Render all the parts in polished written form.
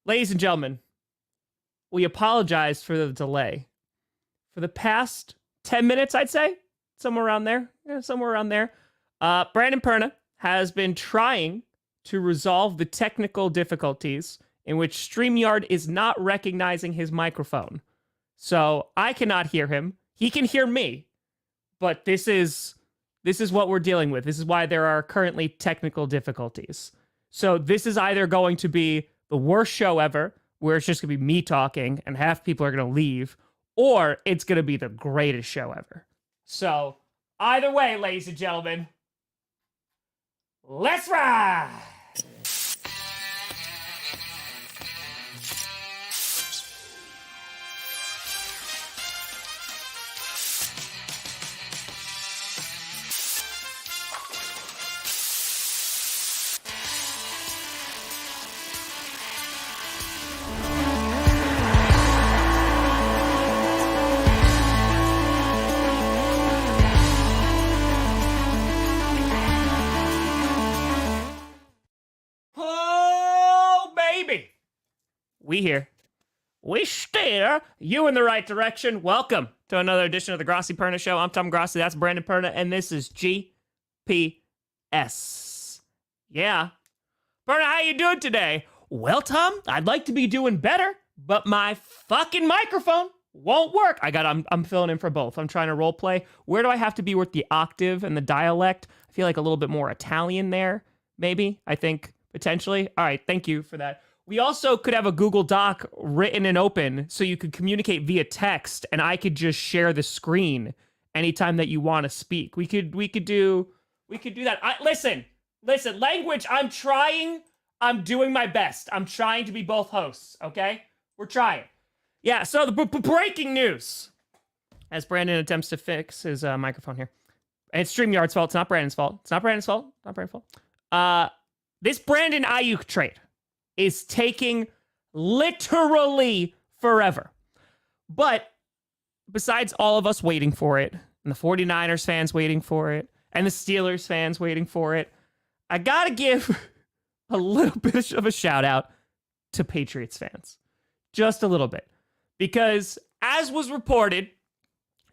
Ladies and gentlemen, we apologize for the delay. For the past 10 minutes, I'd say, somewhere around there. Brandon Perna has been trying to resolve the technical difficulties in which StreamYard is not recognizing his microphone. So I cannot hear him. He can hear me. But this is what we're dealing with. This is why there are currently technical difficulties. So this is either going to be the worst show ever, where it's just going to be me talking and half people are going to leave, or it's going to be the greatest show ever. So either way, ladies and gentlemen, let's ride! We here. We steer you in the right direction. Welcome to another edition of the Grossi Perna Show. I'm Tom Grossi. That's Brandon Perna. And this is GPS. Yeah. Perna, how you doing today? Well, Tom, I'd like to be doing better, but my fucking microphone won't work. I'm filling in for both. I'm trying to role play. Where do I have to be with the octave and the dialect? I feel like a little bit more Italian there, maybe. I think, potentially. All right, thank you for that. We also could have a Google Doc written and open so you could communicate via text and I could just share the screen anytime that you want to speak. We could do that. Listen, language, I'm trying. I'm doing my best. I'm trying to be both hosts, okay? We're trying. Yeah, so the breaking news. As Brandon attempts to fix his microphone here. And it's StreamYard's fault. It's not Brandon's fault. This Brandon Aiyuk trade is taking literally forever. But besides all of us waiting for it, and the 49ers fans waiting for it, and the Steelers fans waiting for it, I gotta give a little bit of a shout out to Patriots fans. Just a little bit. Because as was reported,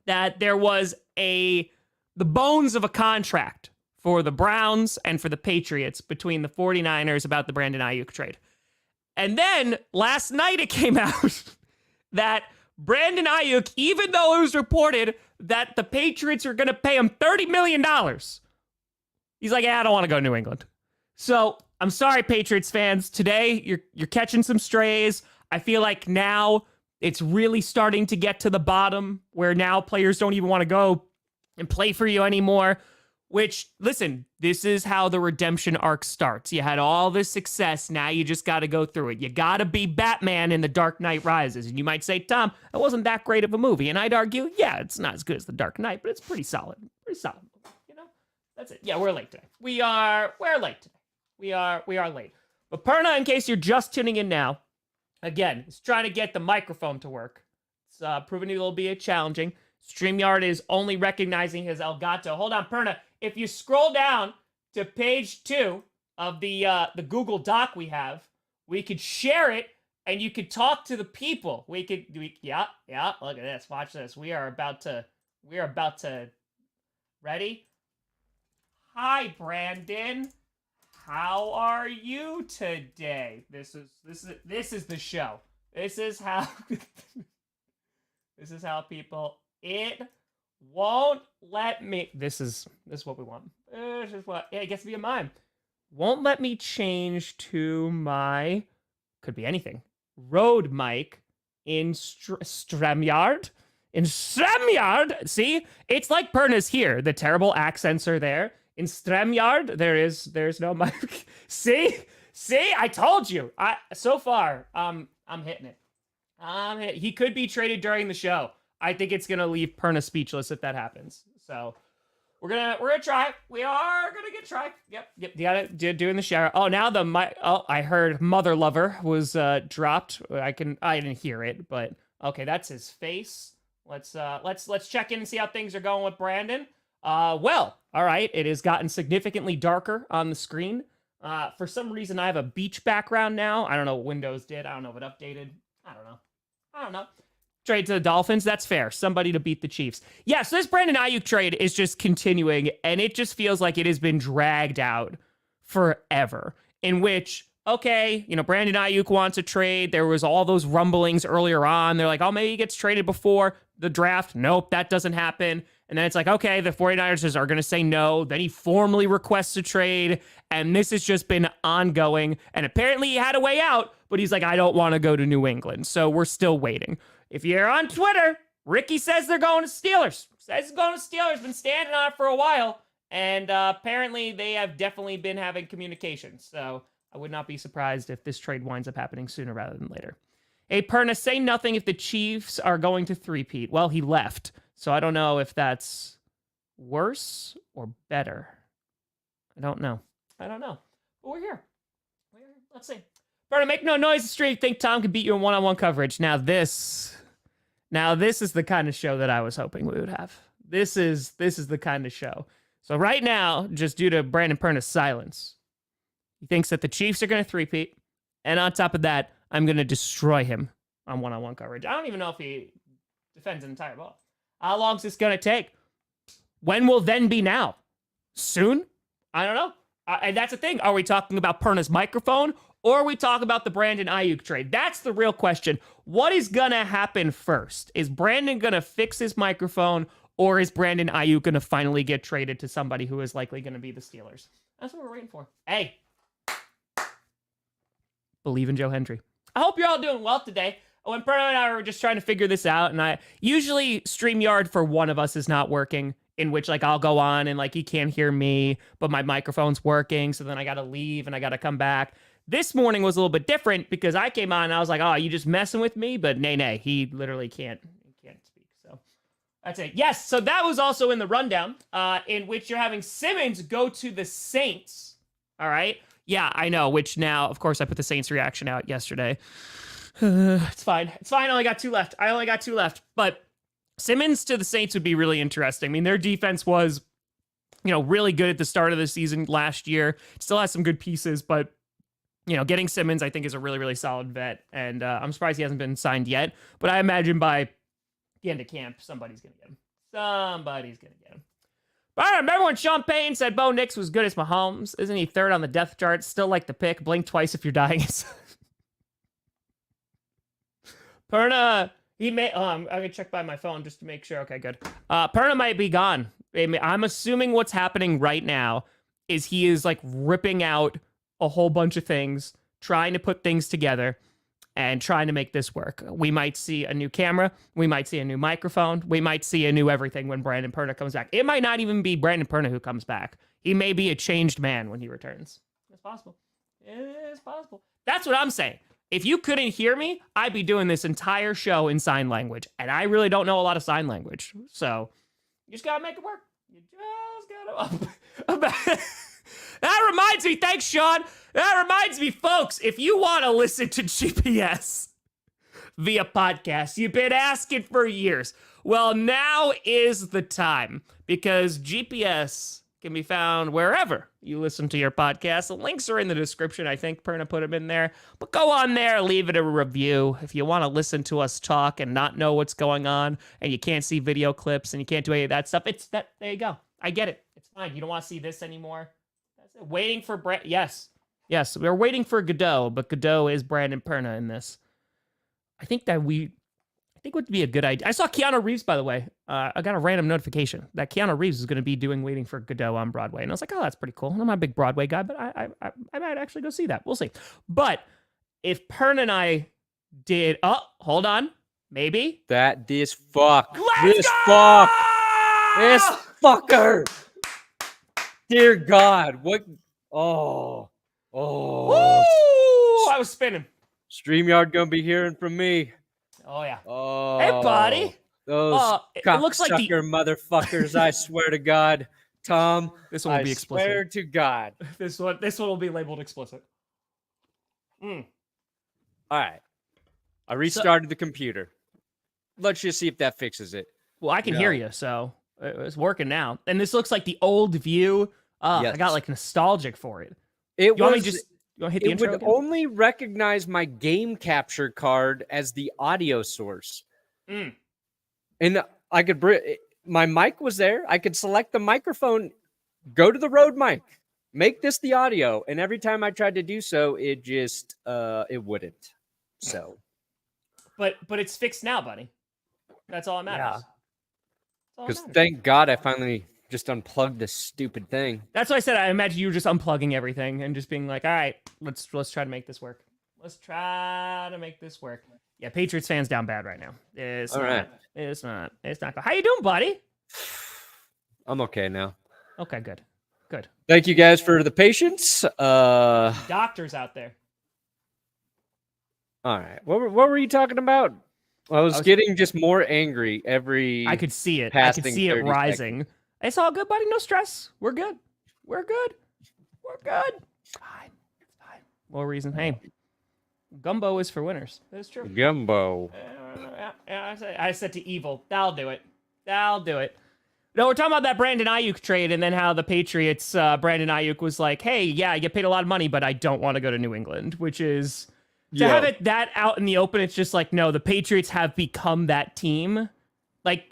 that there was the bones of a contract for the Browns and for the Patriots between the 49ers about the Brandon Aiyuk trade. And then last night it came out that Brandon Aiyuk, even though it was reported that the Patriots are going to pay him $30 million, he's like, I don't want to go to New England. So I'm sorry, Patriots fans. Today, you're catching some strays. I feel like now it's really starting to get to the bottom where now players don't even want to go and play for you anymore. Which, listen, this is how the redemption arc starts. You had all this success, now you just got to go through it. You got to be Batman in The Dark Knight Rises. And you might say, Tom, that wasn't that great of a movie. And I'd argue, yeah, it's not as good as The Dark Knight, but it's pretty solid. Pretty solid movie, you know? That's it. Yeah, we're late today. We're late today. We are late. But Perna, in case you're just tuning in now, again, is trying to get the microphone to work. It's proving a little bit challenging. StreamYard is only recognizing his Elgato. Hold on, Perna. If you scroll down to page 2 of the Google Doc we have, we could share it and you could talk to the people. Yeah, look at this. Watch this. We are about to, ready? Hi, Brandon. How are you today? This is the show. This is how people, it won't let me. This is what we want. This is what. Yeah, it gets to be a mime. Won't let me change to my. Could be anything. Rode mic in StreamYard. In StreamYard. See, it's like Perna's here. The terrible accents are there. In StreamYard, there's no mic. See, I told you. So far, I'm hitting it. He could be traded during the show. I think it's gonna leave Perna speechless if that happens. So we're gonna try. We are gonna get try. Yep. You gotta do in the shower. Oh, now the mic. Oh, I heard Mother Lover was dropped. I didn't hear it, but okay, that's his face. Let's check in and see how things are going with Brandon. Well, all right. It has gotten significantly darker on the screen. For some reason, I have a beach background now. I don't know what Windows did. I don't know if it updated. I don't know. Trade to the Dolphins. That's fair. Somebody to beat the Chiefs. Yeah, so this Brandon Aiyuk trade is just continuing, and it just feels like it has been dragged out forever. In which, okay, Brandon Aiyuk wants a trade. There was all those rumblings earlier on. They're like, oh, maybe he gets traded before the draft. Nope, that doesn't happen. And then it's like, okay, the 49ers are going to say no. Then he formally requests a trade. And this has just been ongoing. And apparently he had a way out, but he's like, I don't want to go to New England. So we're still waiting. If you're on Twitter, Rickey says they're going to Steelers. Says he's going to Steelers. Been standing on it for a while. And apparently they have definitely been having communication. So I would not be surprised if this trade winds up happening sooner rather than later. Hey, Perna, say nothing if the Chiefs are going to three-peat. Well, he left. So I don't know if that's worse or better. I don't know. But we're here. Let's see. Perna, make no noise. The street. Think Tom can beat you in one-on-one coverage. Now this is the kind of show that I was hoping we would have. This is the kind of show. So right now, just due to Brandon Perna's silence, he thinks that the Chiefs are going to three-peat. And on top of that, I'm going to destroy him on one-on-one coverage. I don't even know if he defends an entire ball. How long is this going to take? When will then be now? Soon? I don't know. And that's the thing. Are we talking about Perna's microphone, or are we talking about the Brandon Aiyuk trade? That's the real question. What is going to happen first? Is Brandon going to fix his microphone, or is Brandon Aiyuk going to finally get traded to somebody who is likely going to be the Steelers? That's what we're waiting for. Hey. Believe in Joe Hendry. I hope you're all doing well today. When Perna and I were just trying to figure this out, and I usually StreamYard for one of us is not working, in which I'll go on and he can't hear me, but my microphone's working, so then I gotta leave and I gotta come back. This morning was a little bit different because I came on and I was like, oh, you just messing with me? But nay, he literally can't speak. So that's it. Yes, so that was also in the rundown, in which you're having Simmons go to the Saints. All right. Yeah, I know, which now, of course, I put the Saints reaction out yesterday. It's fine. I only got two left. But Simmons to the Saints would be really interesting. I mean, their defense was, really good at the start of the season last year. Still has some good pieces, but, getting Simmons, I think, is a really, really solid vet. And I'm surprised he hasn't been signed yet. But I imagine by the end of camp, somebody's going to get him. But I remember when Sean Payton said Bo Nix was good as Mahomes. Isn't he third on the depth chart? Still like the pick. Blink twice if you're dying. Perna, he may. I'm gonna check by my phone just to make sure. Okay, good. Perna might be gone. I'm assuming what's happening right now is he is ripping out a whole bunch of things, trying to put things together, and trying to make this work. We might see a new camera. We might see a new microphone. We might see a new everything when Brandon Perna comes back. It might not even be Brandon Perna who comes back. He may be a changed man when he returns. It's possible. That's what I'm saying. If you couldn't hear me, I'd be doing this entire show in sign language. And I really don't know a lot of sign language. So you just got to make it work. That reminds me. Thanks, Sean. That reminds me, folks, if you want to listen to GPS via podcast, you've been asking for years. Well, now is the time because GPS can be found wherever you listen to your podcast. The links are in the description. I think Perna put them in there. But go on there, leave it a review. If you want to listen to us talk and not know what's going on, and you can't see video clips and you can't do any of that stuff, there you go. I get it. It's fine. You don't want to see this anymore. That's it. Waiting for Yes, we're waiting for Godot, but Godot is Brandon Perna in this. I think would be a good idea. I saw Keanu Reeves, by the way. I got a random notification that Keanu Reeves is going to be doing Waiting for Godot on Broadway. And I was like, oh, that's pretty cool. I'm not a big Broadway guy, but I might actually go see that. We'll see. But if Perna and I did... Oh, hold on. Maybe. This fucker. Dear God. What? Oh. Woo! I was spinning. StreamYard going to be hearing from me. Oh, yeah. Oh. Hey, buddy. Those it looks like motherfuckers, I swear to God. Tom, this one will be explicit. I swear to God. This one will be labeled explicit. All right. I restarted the computer. Let's just see if that fixes it. Well, I can hear you, so it's working now. And this looks like the old view. Yes. I got nostalgic for it. It You want me was. to just you want to hit the It intro would again? only recognize my game capture card as the audio source, and I could my mic was there. I could select the microphone, go to the Rode mic, make this the audio, and every time I tried to do so, it just it wouldn't. So, But it's fixed now, buddy. That's all that matters. Yeah. That's all that because matters. thank God I finally just unplugged this stupid thing. That's why I said I imagine you were just unplugging everything and just being like, all right, let's try to make this work. Let's try to make this work. Yeah, Patriots fans down bad right now. It's All not. right. It's not. It's not. How you doing, buddy? I'm okay now. Okay, good. Good. Thank you guys for the patience. Doctors out there. All right. What were you talking about? I was getting just more angry every. I could see it. I could passing see it 30 rising. seconds. It's all good, buddy. No stress. We're good. We're good. We're good. Fine. It's fine. More reason. Hey, gumbo is for winners. That's true. Gumbo. I said to evil. That'll do it. That'll do it. No, we're talking about that Brandon Aiyuk trade and then how the Patriots, Brandon Aiyuk was like, hey, yeah, I get paid a lot of money, but I don't want to go to New England, which is to have it that out in the open. It's just like, no, the Patriots have become that team. Like,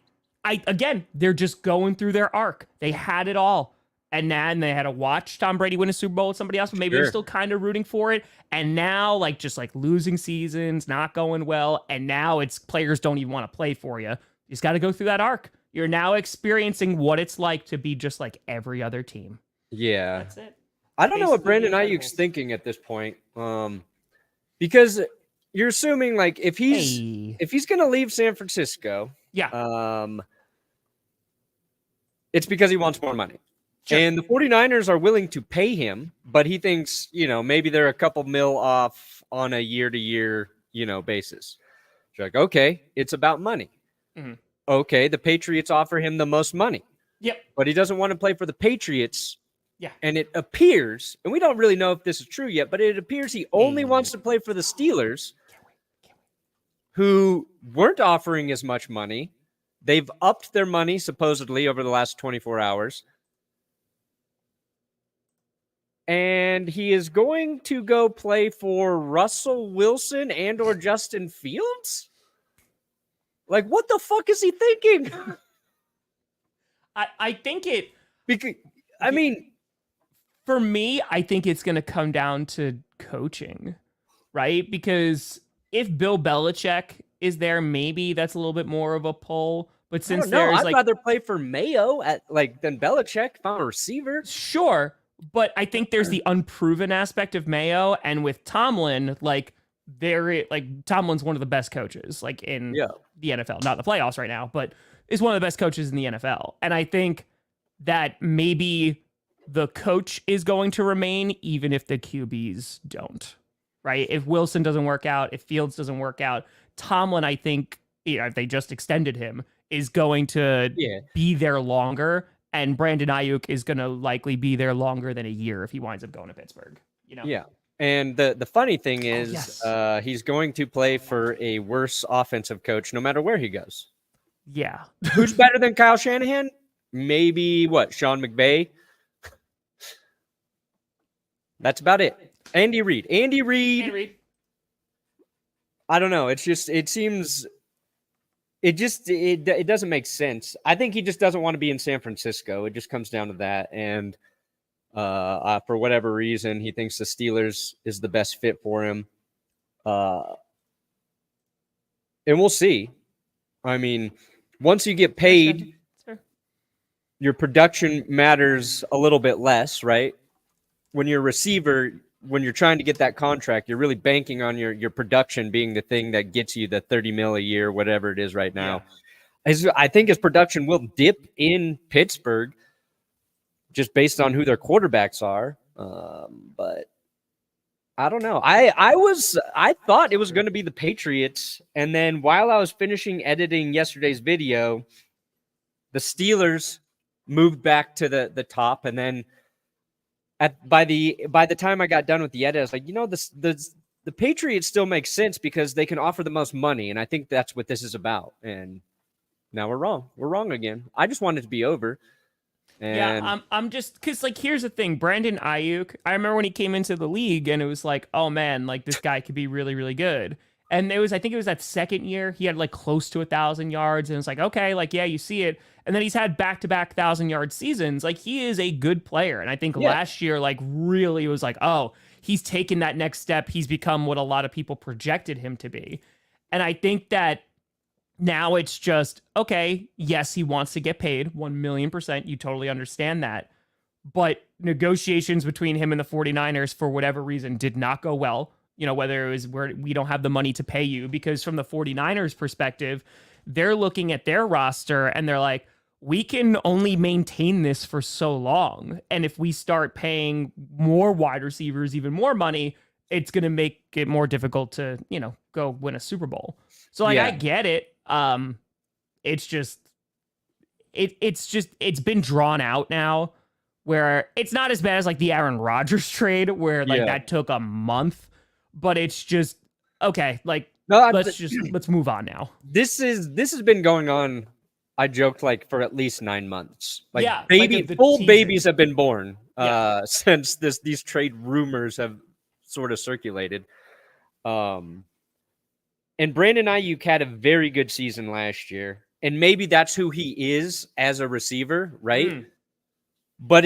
they're just going through their arc. They had it all. And then they had to watch Tom Brady win a Super Bowl with somebody else, but maybe they're still kind of rooting for it. And now, like, just like losing seasons, not going well. And now it's players don't even want to play for you. You just got to go through that arc. You're now experiencing what it's like to be just like every other team. Yeah. That's it. I don't know what Basically, Brandon the Ayuk's Incredibles. thinking at this point. Because you're assuming like if he's gonna leave San Francisco, Yeah. it's because he wants more money. Sure. And the 49ers are willing to pay him, but he thinks, maybe they're a couple mil off on a year-to-year, basis. So like, okay, it's about money. Mhm. Okay, the Patriots offer him the most money. Yep. But he doesn't want to play for the Patriots. Yeah. And it appears, and we don't really know if this is true yet, but it appears he only wants to play for the Steelers, who weren't offering as much money. They've upped their money, supposedly, over the last 24 hours. And he is going to go play for Russell Wilson and or Justin Fields? Like, what the fuck is he thinking? I think it... Because, I mean... For me, I think it's going to come down to coaching, right? Because if Bill Belichick is there, maybe that's a little bit more of a pull. But since there's I'd rather play for Mayo than Belichick if I'm a receiver. Sure, but I think there's the unproven aspect of Mayo, and with Tomlin, Tomlin's one of the best coaches, in the NFL, not the playoffs right now, but is one of the best coaches in the NFL. And I think that maybe the coach is going to remain even if the QBs don't, right? If Wilson doesn't work out, if Fields doesn't work out, Tomlin, I think, if they just extended him, is going to be there longer, and Brandon Aiyuk is going to likely be there longer than a year if he winds up going to Pittsburgh. Yeah. And the funny thing is, he's going to play for a worse offensive coach no matter where he goes. Yeah. Who's better than Kyle Shanahan? Maybe Sean McVay? That's about it. Andy Reid. I don't know. It's just, it seems, it doesn't make sense. I think he just doesn't want to be in San Francisco. It just comes down to that. And for whatever reason, he thinks the Steelers is the best fit for him. And we'll see. I mean, once you get paid, your production matters a little bit less, right? When you're a receiver, when you're trying to get that contract, you're really banking on your production being the thing that gets you the 30 mil a year, whatever it is right now. Yeah. I think his production will dip in Pittsburgh just based on who their quarterbacks are. But I don't know. I thought it was going to be the Patriots. And then while I was finishing editing yesterday's video, the Steelers moved back to the top. And then by the time I got done with the edit, I was like, the Patriots still make sense because they can offer the most money. And I think that's what this is about. And now we're wrong. We're wrong again. I just want it to be over. And I'm just because like here's the thing, Brandon Aiyuk. I remember when he came into the league, and it was like, oh man, like this guy could be really, really good. And I think it was that second year he had like close to 1,000 yards, and it's like, okay, like yeah, you see it. And then he's had back-to-back 1,000 yard seasons. Like he is a good player, and I think yeah, last year like really was like, oh, he's taken that next step. He's become what a lot of people projected him to be, and I think that now it's just, okay, yes, he wants to get paid 1,000,000%. You totally understand that. But negotiations between him and the 49ers, for whatever reason, did not go well. You know, whether it was where we don't have the money to pay you, because from the 49ers perspective, they're looking at their roster and they're like, we can only maintain this for so long. And if we start paying more wide receivers even more money, it's going to make it more difficult to, you know, go win a Super Bowl. So like yeah, I get it. It's just it's been drawn out now where it's not as bad as like the Aaron Rodgers trade where like yeah. that took a month, but it's just okay, like No, let's move on now. this has been going on. I joked like for at least 9 months. Like Yeah, like full teaser. babies have been born Yeah. since these trade rumors have sort of circulated. And Brandon Aiyuk had a very good season last year, and maybe that's who he is as a receiver, right? But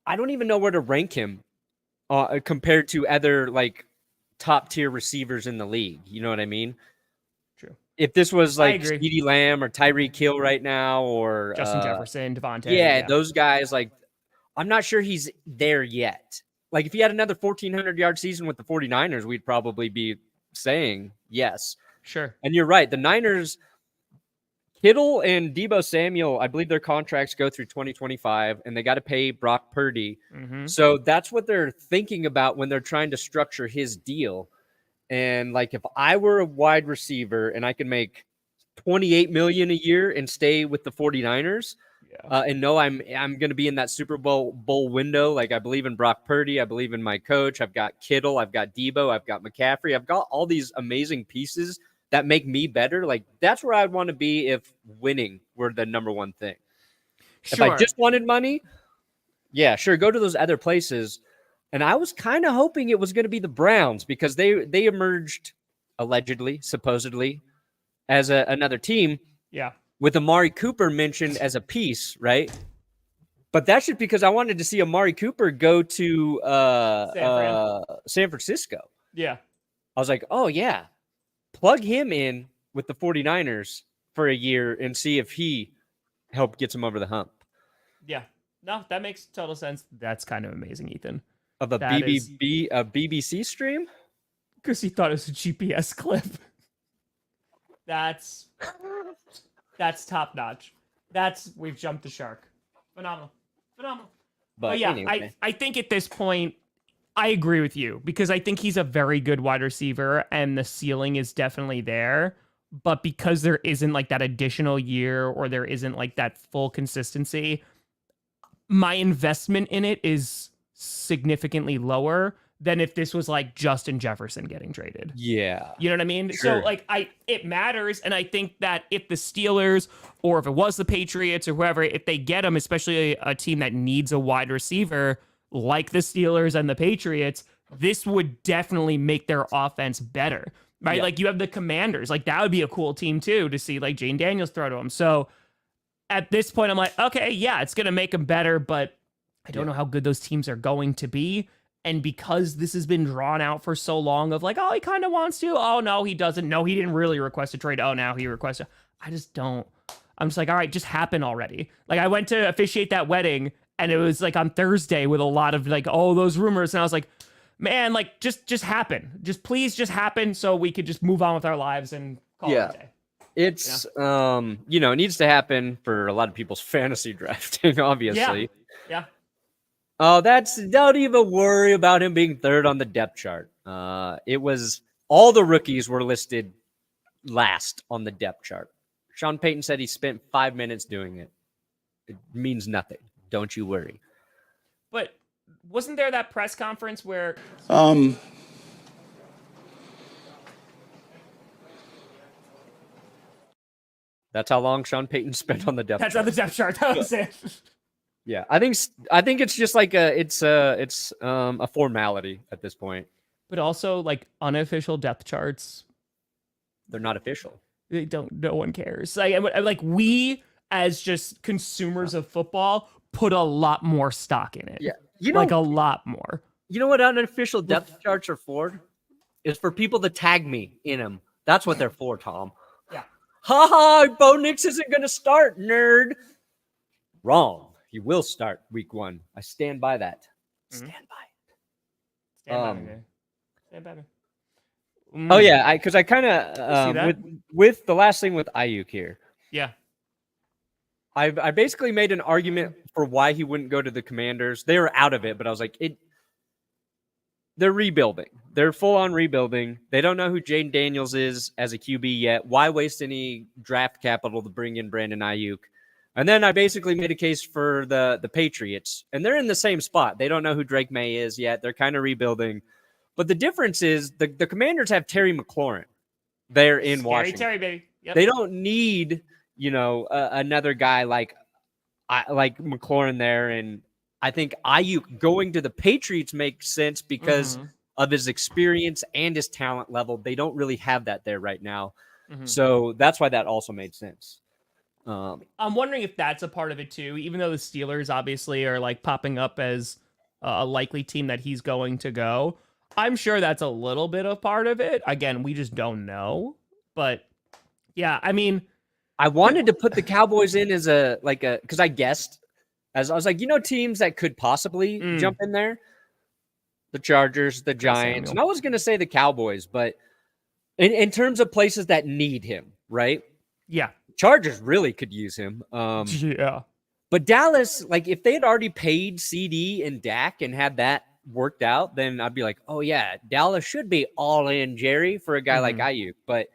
I don't even know where to rank him compared to other like top tier receivers in the league. You know what I mean? True. If this was I like agree. CeeDee Lamb or Tyreek Hill right now, or Justin Jefferson, Devontae. yeah, those guys, like I'm not sure he's there yet. Like if he had another 1,400-yard season with the 49ers, we'd probably be saying yes. Sure. And you're right. The Niners, Kittle and Deebo Samuel, I believe their contracts go through 2025, and they got to pay Brock Purdy. Mm-hmm. So that's what they're thinking about when they're trying to structure his deal. And like if I were a wide receiver and I could make 28 million a year and stay with the 49ers, and know I'm going to be in that Super Bowl window. Like I believe in Brock Purdy, I believe in my coach. I've got Kittle, I've got Deebo, I've got McCaffrey. I've got all these amazing pieces that make me better. Like that's where I'd want to be if winning were the number one thing. Sure. If I just wanted money, yeah, sure, go to those other places. And I was kind of hoping it was going to be the Browns because they emerged allegedly, supposedly, as another team. Yeah. With Amari Cooper mentioned as a piece, right? But that's just because I wanted to see Amari Cooper go to San Francisco. Yeah. I was like, oh, yeah, plug him in with the 49ers for a year and see if he helped get him over the hump. Yeah. No, that makes total sense. That's kind of amazing, Ethan. Of a BBC stream? Because he thought it was a GPS clip. That's top notch. We've jumped the shark. Phenomenal. But yeah, anyway. I think at this point, I agree with you because I think he's a very good wide receiver and the ceiling is definitely there. But because there isn't like that additional year or there isn't like that full consistency, my investment in it is significantly lower than if this was like Justin Jefferson getting traded. Yeah. You know what I mean? Sure. So like it matters. And I think that if the Steelers or if it was the Patriots or whoever, if they get him, especially a team that needs a wide receiver like the Steelers and the Patriots, this would definitely make their offense better, right? Yeah. Like you have the Commanders, like that would be a cool team too, to see like Jane Daniels throw to him. So at this point, I'm like, okay, yeah, it's going to make them better, but I don't know how good those teams are going to be. And because this has been drawn out for so long of like, oh, he kind of wants to. Oh, no, he doesn't. No, he didn't really request a trade. Oh, now he requested. I just don't. I'm just like, all right, just happen already. Like I went to officiate that wedding and it was like on Thursday with a lot of like, oh, those rumors. And I was like, man, like just happen. Just please just happen so we could just move on with our lives and call it a day. It's, it needs to happen for a lot of people's fantasy drafting, obviously. Yeah. Oh, don't even worry about him being third on the depth chart. It was all the rookies were listed last on the depth chart. Sean Payton said he spent 5 minutes doing it. It means nothing. Don't you worry. But wasn't there that press conference where That's how long Sean Payton spent on the depth That's chart. on the depth chart. That was it. Yeah, I think it's just like it's a formality at this point. But also, like, unofficial depth charts, They're not official. they don't. No one cares. Like we, as just consumers of football, put a lot more stock in it. Yeah, like a lot more. You know what unofficial depth charts are for? Is for people to tag me in them. That's what they're for, Tom. Yeah. Ha ha! Bo Nix isn't going to start, nerd. Wrong. He will start week 1. I stand by that. Stand by it. Stand by me. Stand by me. Oh yeah, because I kind of with the last thing with Aiyuk here. Yeah. I basically made an argument for why he wouldn't go to the Commanders. They were out of it, but I was like, they're rebuilding. They're full on rebuilding. They don't know who Jaden Daniels is as a QB yet. Why waste any draft capital to bring in Brandon Aiyuk? And then I basically made a case for the Patriots, and they're in the same spot. They don't know who Drake May is yet. They're kind of rebuilding. But the difference is the Commanders have Terry McLaurin there in Washington. Terry, baby. Yep. They don't need, another guy like McLaurin there. And I think Aiyuk going to the Patriots makes sense because of his experience and his talent level. They don't really have that there right now. So that's why that also made sense. I'm wondering if that's a part of it too, even though the Steelers obviously are like popping up as a likely team that he's going to go. I'm sure that's a little bit of part of it. Again, we just don't know. But yeah, I mean, I wanted to put the Cowboys in as because I guessed, as I was like, teams that could possibly jump in there. The Chargers, the Giants. And I was going to say the Cowboys, but in terms of places that need him, right? Yeah. Chargers really could use him. Yeah. But Dallas, like if they had already paid CD and Dak and had that worked out, then I'd be like, oh yeah, Dallas should be all in, Jerry, for a guy like Aiyuk. But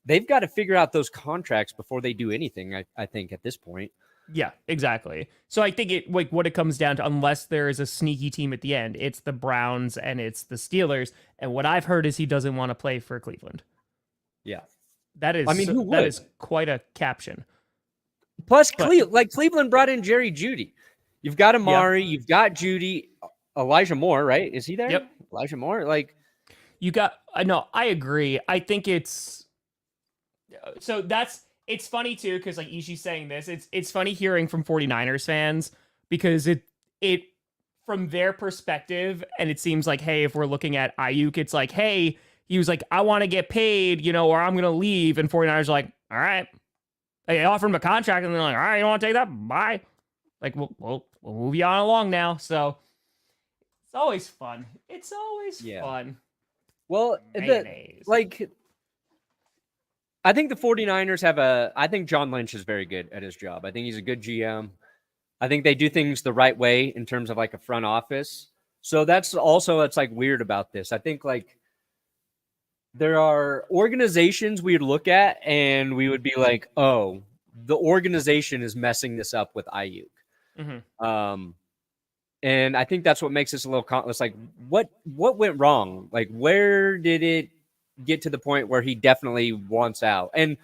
they've got to figure out those contracts before they do anything, I think, at this point. Yeah, exactly. So I think what it comes down to, unless there is a sneaky team at the end, it's the Browns and it's the Steelers. And what I've heard is he doesn't want to play for Cleveland. Yeah. That is, that is quite a caption. Plus, Cleveland brought in Jerry Jeudy. You've got Amari, you've got Jeudy, Elijah Moore, right? Is he there? Yep. Elijah Moore, no, I agree. I think it's it's funny too, because like Ishii's saying this, it's funny hearing from 49ers fans because it from their perspective, and it seems like, hey, if we're looking at Aiyuk, it's like, hey, he was like, I want to get paid, or I'm going to leave. And 49ers are like, all right. They offered him a contract, and they're like, all right, you don't want to take that? Bye. Like, we'll move you on along now. So it's always fun. It's always fun. Well, I think the 49ers I think John Lynch is very good at his job. I think he's a good GM. I think they do things the right way in terms of like a front office. So that's also, it's like weird about this. I think like there are organizations we'd look at and we would be like, oh, the organization is messing this up with Aiyuk. And I think that's what makes this a little it's like, what went wrong? Like, where did it get to the point where he definitely wants out? And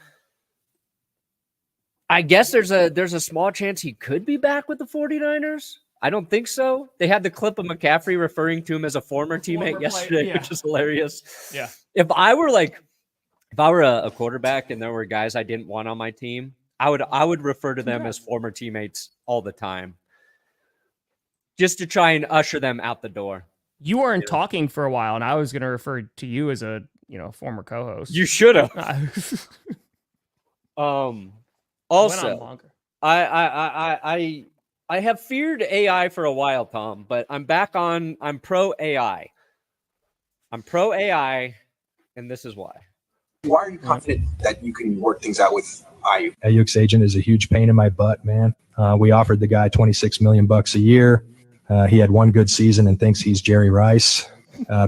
I guess there's a small chance he could be back with the 49ers. I don't think so. They had the clip of McCaffrey referring to him as a former teammate yesterday, which is hilarious. Yeah. If I were a quarterback and there were guys I didn't want on my team, I would refer to them as former teammates all the time, just to try and usher them out the door. You weren't talking for a while, and I was going to refer to you as a former co-host. You should have. Also, I have feared AI for a while, Tom, but I'm pro AI. I'm pro AI, and this is why. Why are you confident that you can work things out with Aiyuk? Aiyuk's agent is a huge pain in my butt, man. We offered the guy $26 million a year. He had one good season and thinks he's Jerry Rice.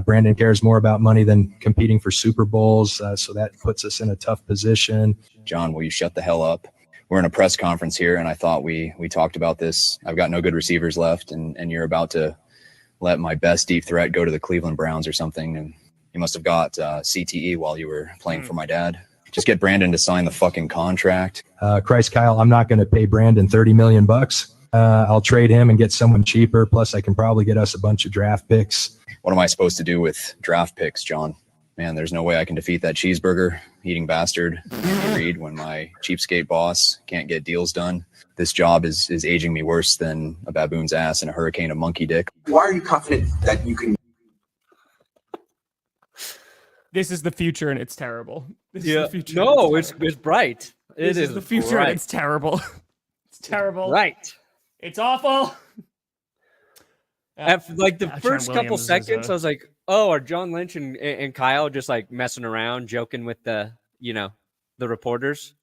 Brandon cares more about money than competing for Super Bowls, so that puts us in a tough position. John, will you shut the hell up? We're in a press conference here, and I thought we talked about this. I've got no good receivers left, and you're about to let my best deep threat go to the Cleveland Browns or something, and you must have got CTE while you were playing for my dad. Just get Brandon to sign the fucking contract. Christ, Kyle, I'm not going to pay Brandon $30 million. I'll trade him and get someone cheaper. Plus, I can probably get us a bunch of draft picks. What am I supposed to do with draft picks, John? Man, there's no way I can defeat that cheeseburger eating bastard Reed when my cheapskate boss can't get deals done. This job is aging me worse than a baboon's ass in a hurricane of monkey dick. Why are you confident that you can? This is the future and it's terrible. This is Yeah. the future No, and it's bright. This is the future and it's terrible. It's terrible. Right. It's awful. At like the Trent first couple Williams is seconds, a- I was like, "Oh, are John Lynch and Kyle just like messing around, joking with the reporters?"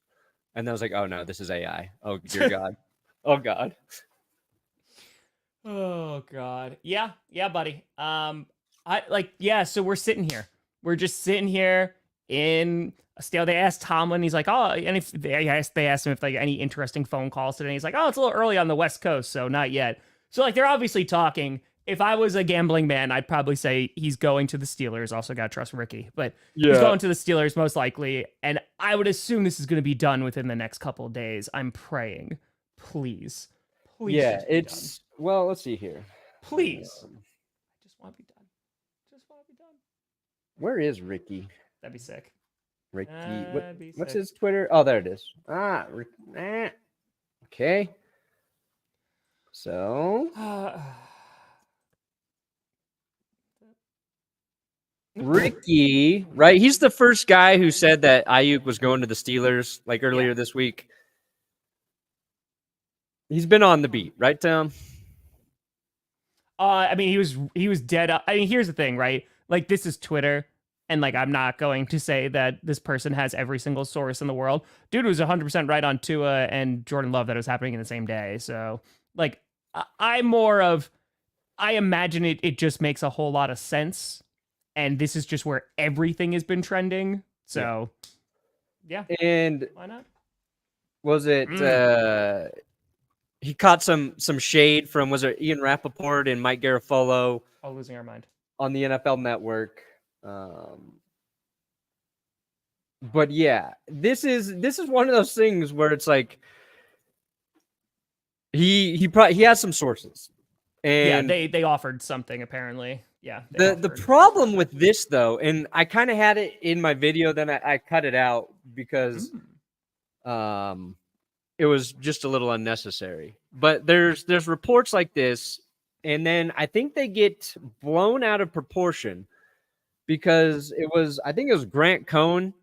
And then I was like, "Oh no, this is AI. Oh dear God, oh God." Oh God. Yeah, buddy. So we're sitting here. We're just sitting here in a stale. They asked Tomlin, he's like, oh, and if they asked him if like any interesting phone calls today. He's like, oh, it's a little early on the West Coast, so not yet. So like they're obviously talking. If I was a gambling man, I'd probably say he's going to the Steelers. Also got to trust Rickey, but he's going to the Steelers most likely. And I would assume this is going to be done within the next couple of days. I'm praying. Please. Yeah, just be it's well. Let's see here. done. Please. I just want to be done. Where is Rickey? That'd be sick. Rickey. That'd be What's sick. his Twitter? Oh, there it is. Okay. So Rickey, right? He's the first guy who said that Aiyuk was going to the Steelers like earlier this week. He's been on the beat, right, Tom? I mean, he was dead. I mean, here's the thing, right? Like, this is Twitter, and like, I'm not going to say that this person has every single source in the world. Dude was 100% right on Tua and Jordan Love that it was happening in the same day. So, like, I imagine it just makes a whole lot of sense, and this is just where everything has been trending. So, yeah, And why not? was it? He caught some shade from, was it Ian Rappaport and Mike Garafolo All losing our mind. on the NFL Network. But yeah, this is one of those things where it's like he has some sources, and they offered something apparly. Yeah. the problem with this though, and I kind of had it in my video, then I cut it out because it was just a little unnecessary. But there's reports like this, and then I think they get blown out of proportion because I think it was Grant Cohn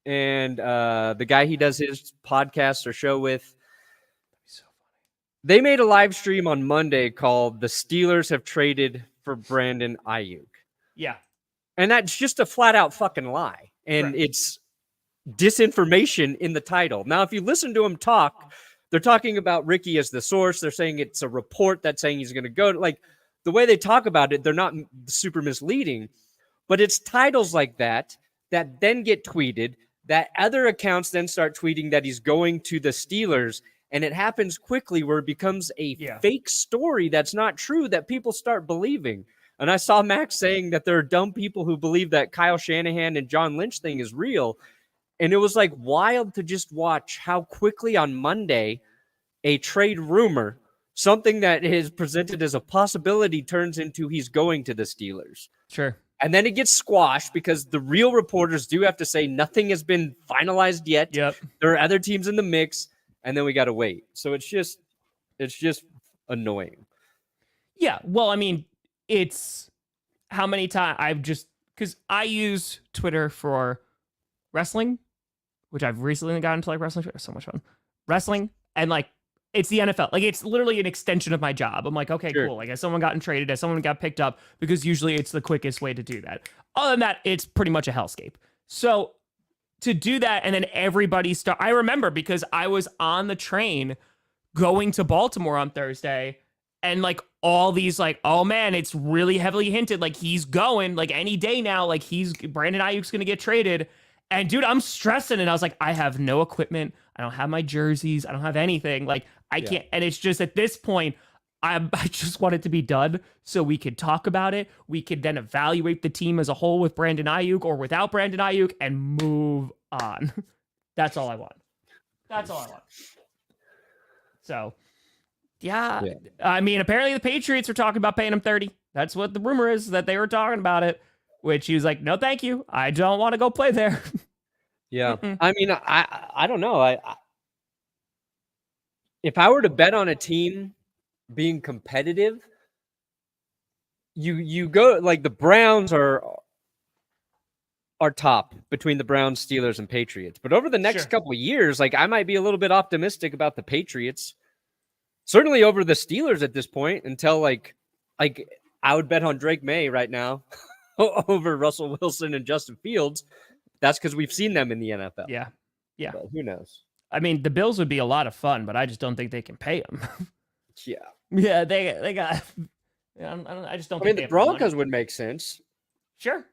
and the guy he does his podcast or show with. They made a live stream on Monday called "The Steelers Have Traded for Brandon Aiyuk." Yeah. And that's just a flat out fucking lie. And it's disinformation in the title. Now, if you listen to them talk, they're talking about Rickey as the source. They're saying it's a report that's saying he's going to go. Like, the way they talk about it, they're not super misleading. But it's titles like that then get tweeted, that other accounts then start tweeting that he's going to the Steelers. And it happens quickly where it becomes a fake story that's not true that people start believing. And I saw Max saying that there are dumb people who believe that Kyle Shanahan and John Lynch thing is real. And it was like wild to just watch how quickly on Monday a trade rumor, something that is presented as a possibility, turns into he's going to the Steelers. Sure. And then it gets squashed because the real reporters do have to say nothing has been finalized yet. Yep. There are other teams in the mix. And then we got to wait. So it's just annoying. Yeah. Well, I mean, it's how many times because I use Twitter for wrestling, which I've recently gotten into, like wrestling. It's so much fun. Wrestling and like it's the NFL. Like it's literally an extension of my job. I'm like, okay, cool. Like has someone gotten traded? Has someone got picked up? Because usually it's the quickest way to do that. Other than that, it's pretty much a hellscape. So to do that, and then everybody I remember because I was on the train going to Baltimore on Thursday, and like all these like, oh man, it's really heavily hinted like he's going like any day now, like Brandon Aiyuk's gonna get traded. And dude, I'm stressing, and I was like, I have no equipment, I don't have my jerseys, I don't have anything, like I can't. And it's just at this point, I just want it to be done so we could talk about it. We could then evaluate the team as a whole with Brandon Aiyuk or without Brandon Aiyuk and move on. That's all I want. That's all I want. So, yeah. I mean, apparently the Patriots are talking about paying him 30. That's what the rumor is, that they were talking about it, which he was like, no, thank you. I don't want to go play there. Yeah. I mean, I don't know. If I were to bet on a team being competitive, you go like the Browns are top between the Browns, Steelers, and Patriots. But over the next couple of years, like I might be a little bit optimistic about the Patriots. Certainly over the Steelers at this point, until like I would bet on Drake May right now over Russell Wilson and Justin Fields. That's because we've seen them in the NFL. Yeah. But who knows? I mean, the Bills would be a lot of fun, but I just don't think they can pay them. Yeah. Yeah, they got. I just don't. I mean, the Broncos would make sense. Sure.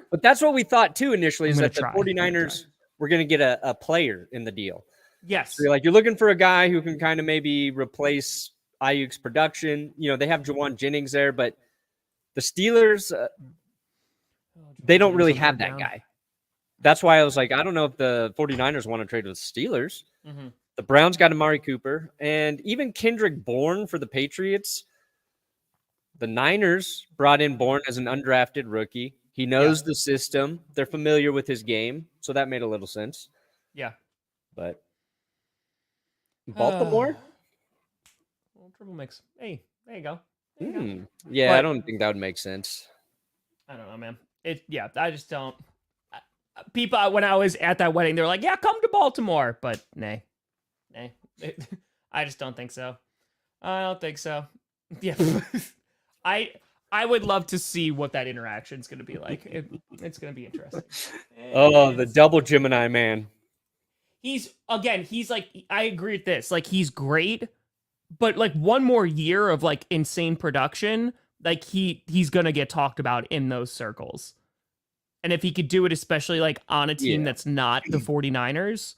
But that's what we thought too initially, is that the try. 49ers were going to get a player in the deal. Yes. So you're looking for a guy who can kind of maybe replace Ayuk's production. You know, they have Jawan Jennings there, but the Steelers, they don't really have that guy. That's why I was like, I don't know if the 49ers want to trade with the Steelers. Mm-hmm. The Browns got Amari Cooper, and even Kendrick Bourne for the Patriots. The Niners brought in Bourne as an undrafted rookie. He knows the system. They're familiar with his game, so that made a little sense. Yeah. But Baltimore? Triple mix. Hey, there you go. Yeah, But I don't think that would make sense. I don't know, man. I just don't. People, when I was at that wedding, they were like, yeah, come to Baltimore. But nay. I just don't think so. I don't think so. Yeah. I would love to see what that interaction is going to be like. It's going to be interesting. Oh, the double Gemini man. He's like, I agree with this. Like, he's great, but like one more year of like insane production, like he's going to get talked about in those circles. And if he could do it, especially like on a team that's not the 49ers.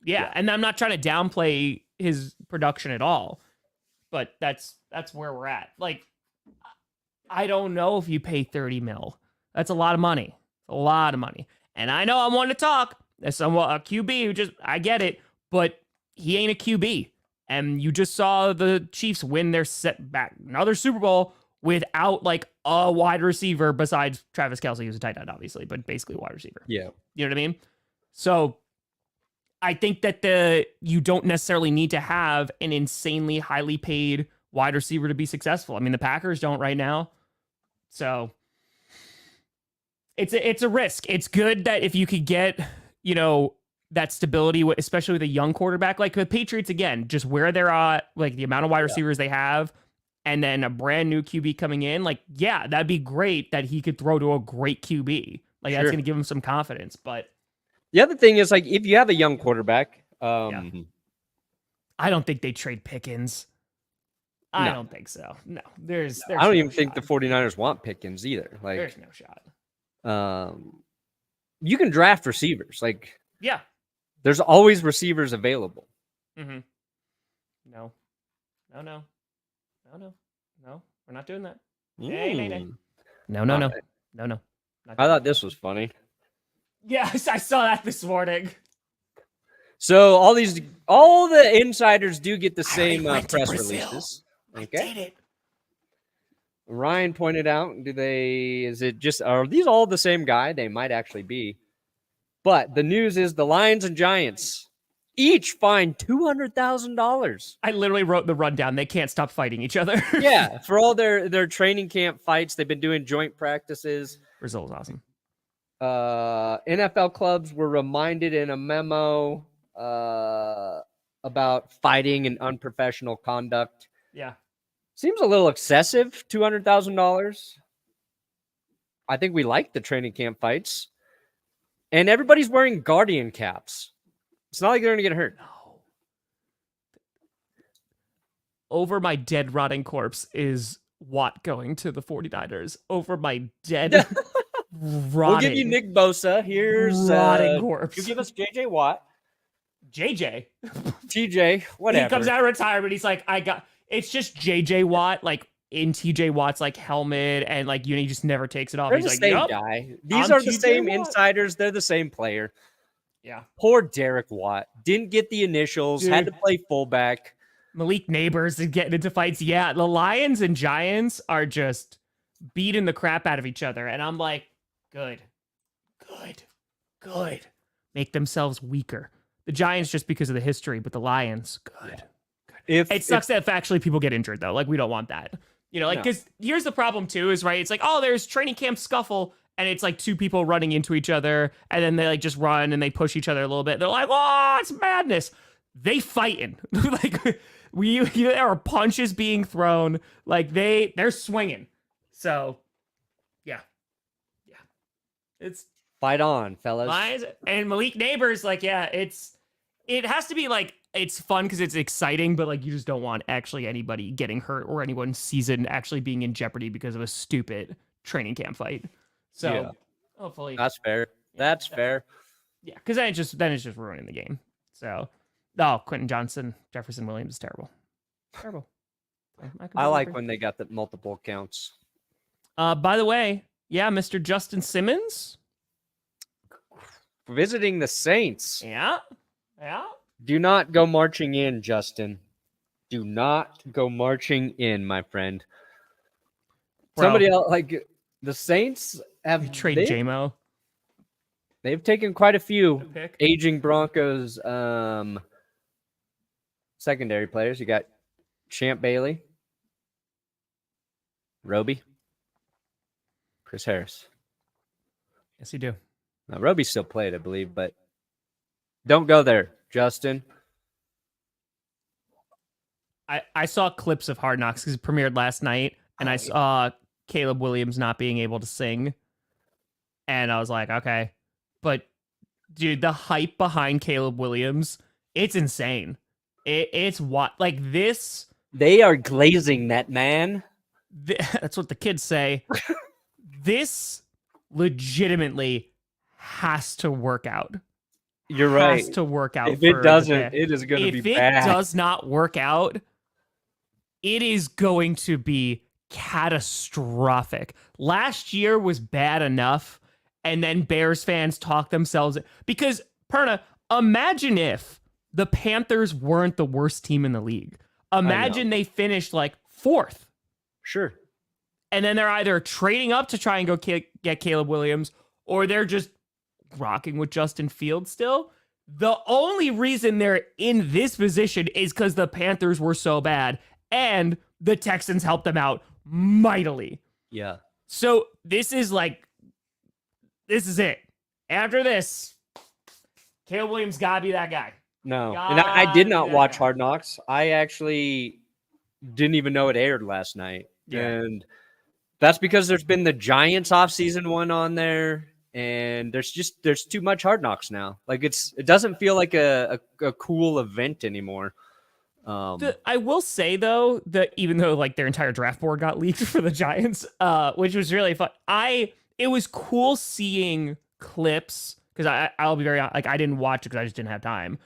Yeah. And I'm not trying to downplay his production at all, but that's where we're at. Like, I don't know if you pay 30 mil. That's a lot of money. A lot of money. And I know I'm wanting to talk as a QB who just, I get it, but he ain't a QB. And you just saw the Chiefs win their setback, another Super Bowl without like a wide receiver besides Travis Kelce, who's a tight end, obviously, but basically a wide receiver. Yeah. You know what I mean? So I think that you don't necessarily need to have an insanely highly paid wide receiver to be successful. I mean, the Packers don't right now. So it's a risk. It's good that if you could get, that stability, especially with a young quarterback, like the Patriots, again, just where they're at, like the amount of wide receivers they have, and then a brand new QB coming in, like, yeah, that'd be great that he could throw to a great QB. Like, that's going to give him some confidence. But the other thing is, like, if you have a young quarterback, I don't think they trade Pickens. I don't think so. No, there's I don't even think the 49ers want Pickens either. Like, there's no shot. You can draft receivers. Like, yeah, there's always receivers available. Mm-hmm. No, we're not doing that. Nay. No. I thought this was funny. Yes, I saw that this morning. So all the insiders do get the same press releases. Okay. Ryan pointed out, are these all the same guy? They might actually be. But the news is the Lions and Giants each fined $200,000. I literally wrote the rundown. They can't stop fighting each other. Yeah, for all their training camp fights. They've been doing joint practices. Brazil's awesome. NFL clubs were reminded in a memo about fighting and unprofessional conduct. Yeah. Seems a little excessive, $200,000. I think we like the training camp fights. And everybody's wearing Guardian caps. It's not like they're going to get hurt. No. Over my dead, rotting corpse is Watt going to the 49ers. Over my dead, rotting. We'll give you Nick Bosa. Here's rotting corpse. You give us J.J. Watt. JJ. TJ, whatever. He comes out of retirement. He's like, It's just JJ Watt, like in TJ Watt's like helmet, and like he just never takes it off. They're He's the like, same yup, guy. These I'm are the TJ same Watt. insiders. They're the same player. Yeah. Poor Derek Watt. Didn't get the initials. Had to Dude. play fullback. Malik Neighbors is getting into fights. Yeah, the Lions and Giants are just beating the crap out of each other. And I'm like, good. Make themselves weaker. The Giants just because of the history, but the Lions, good. It sucks that actually people get injured, though. Like, we don't want that. Because here's the problem, too, is, right, it's like, oh, there's training camp scuffle, and it's like two people running into each other, and then they, like, just run, and they push each other a little bit. They're like, oh, it's madness. They fighting. Like, there are punches being thrown. Like, they're swinging. So, yeah. It's Fight on, fellas. Lions and Malik Neighbors, like, yeah, it has to be like, it's fun because it's exciting, but like you just don't want actually anybody getting hurt or anyone's season actually being in jeopardy because of a stupid training camp fight. So hopefully that's fair. That's fair. Yeah, because then it's just ruining the game. So Quentin Johnson, Jefferson Williams is terrible. I like when they got the multiple accounts. By the way, yeah, Mr. Justin Simmons visiting the Saints. Yeah. Do not go marching in, Justin. Do not go marching in, my friend. Bro. Somebody else, like the Saints have trade JMO. They've taken quite a few pick. aging Broncos secondary players. You got Champ Bailey, Roby, Chris Harris. Yes, you do. Now, Roby still played, I believe, but don't go there, Justin. I saw clips of Hard Knocks because it premiered last night, and I saw Caleb Williams not being able to sing. And I was like, okay. But, dude, the hype behind Caleb Williams, it's insane. It's what? Like this. They are glazing that man. That's what the kids say. This legitimately has to work out. You're right. Has to work out. If it doesn't, it is going to be bad. If it does not work out, it is going to be catastrophic. Last year was bad enough, and then Bears fans talk themselves. Because, Perna, imagine if the Panthers weren't the worst team in the league. Imagine they finished like 4th. Sure. And then they're either trading up to try and go get Caleb Williams, or they're just rocking with Justin Fields still. The only reason they're in this position is because the Panthers were so bad, and the Texans helped them out mightily. Yeah. So this is it. After this, Caleb Williams gotta be that guy. No. And I did not watch Hard Knocks. I actually didn't even know it aired last night. Yeah. And that's because there's been the Giants offseason one on there. And there's too much Hard Knocks now. Like it doesn't feel like a cool event anymore. I will say though that even though like their entire draft board got leaked for the Giants, which was really fun. It was cool seeing clips because I'll be very honest, like I didn't watch it because I just didn't have time.